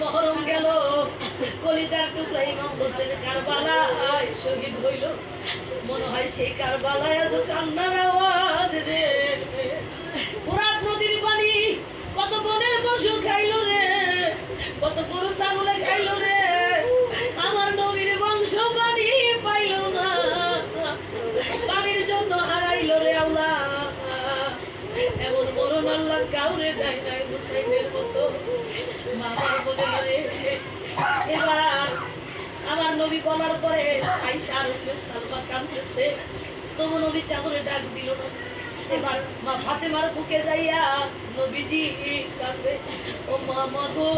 মহরম গেল, কলিজার টুকরা ইমাম হোসেন কারবালায় শহীদ হইল। মনে হয় সেই কারবালায় আজ কান্নার আওয়াজ রে। ফোরাত নদীর পানি কত বনের পশু খাইলো রে, কত গরু ছাগলে খাইলো রে, আমার নবীর বংশ পানি পাইল না, পানির জন্য হারাইলো রে আল্লাহ। এমন মরণ আল্লাহ কাউরে দেয় নাই হুসাইনের মতো। বাবার বলে রে, এবার আমার নবী বলার পরে আয়েশা আর উম্মে সালমা কাঁদতেছে, তবু নবী চাদরে ডাক দিল না। এবার মা ফাতেমার বুকে যাইয়া নবীজি কাঁদে, ও মা গো,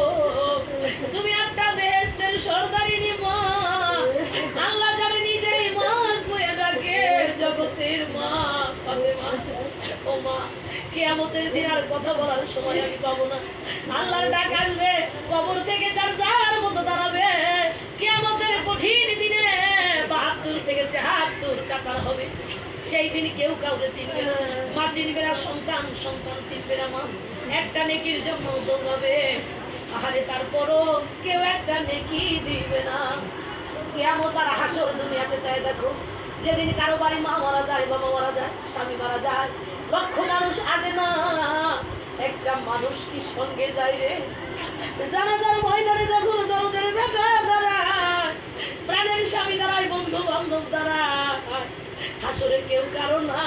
তুমি একটা বেহেশতের সরদারিনী মা, আল্লাহ জানে নিজেই মা কইয়া ডাকে, জগতের মা ফাতেমা। ও মা, কিয়ামতের দিন আর কথা বলার সময় আমি পাবো না। আল্লাহর ডাক আসবে, কবর থেকে যার যার মতো দাঁড়াবে। কিয়ামতের কঠিন দিনে ৭২ থেকে ৭৩ কাতার হবে। সেই দিন কেউ কাউকে চিনবে না, মা চিনবে না সন্তান, সন্তান চিনবে না মা। একটা নেকির জন্য দৌড়াবে, আহারে তারপরও কেউ একটা নেকি দিবে না। কিয়ামত আর হাসর দুনিয়াতে চাই দেখো, যেদিন কারো বাড়ি মা মারা যায়, বাবা মারা যায়, স্বামী মারা যায়, লক্ষ মানুষ আগে না, একটা মানুষ কি সঙ্গে যায় রে? জানাজার ময়দানে যখন দরদের বেটা দাঁড়ায়, প্রাণের স্বামী দাঁড়ায়, বন্ধু বান্ধব দাঁড়ায়, হাসরে কেউ কারো না।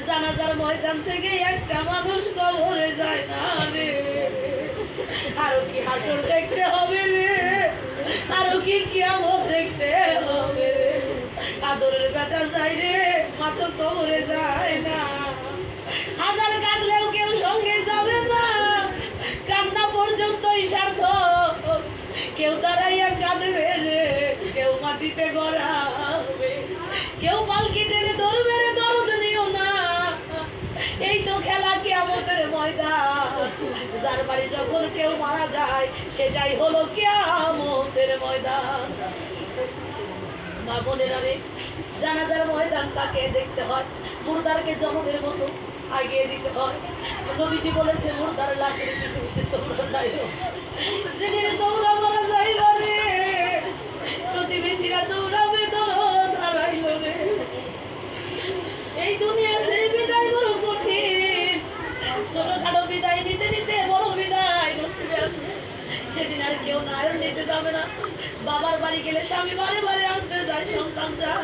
জানাজার ময়দান থেকে একটা মানুষ কবরে যায় না রে। আরো কি হাসর দেখতে হবে রে, আরো কি কিয়ামত দেখতে হবে রে। আদরের বেটা যায় রে, মা তো কবরে যায় না। হাজার কাঁদলেও কেউ সঙ্গে যাবে না, কান্না পর্যন্তই সার্থক। কেউ দাঁড়াইয়া কাঁদবে রে, কেউ মাটিতে গড়াবে, কেউ পালকি টেনে ধরবে রে, দরদ নিও না। এই তো খেলা কিয়ামতের ময়দান। যার বাড়ি যখন কেউ মারা যায়, সেটাই হলো কিয়ামতের ময়দান। মা বোনেরা রে, জানাজার ময়দান তাকে দেখতে হয়, মুর্দারকে জমনের মতো আগিয়ে দিতে হয়। নবীজি বলেছে, মুর্দার লাশের পিছু পিছু তোমরা যাইও, যেদিন তোমরা মারা যাইবা রে, প্রতিবেশীরা দৌড়াবে, দরদ হারাইল রে। এই দুনিয়া ছেড়ে বিদায় বড় কঠিন, ছোটখাটো বিদায় নিতে নিতে বড় বিদায় নসিবে আসবে। সেদিন আর কেউ নায়র নিতে যাবে না। বাবার বাড়ি গেলে স্বামী বারে বারে আনতে যায়, সন্তান যায়।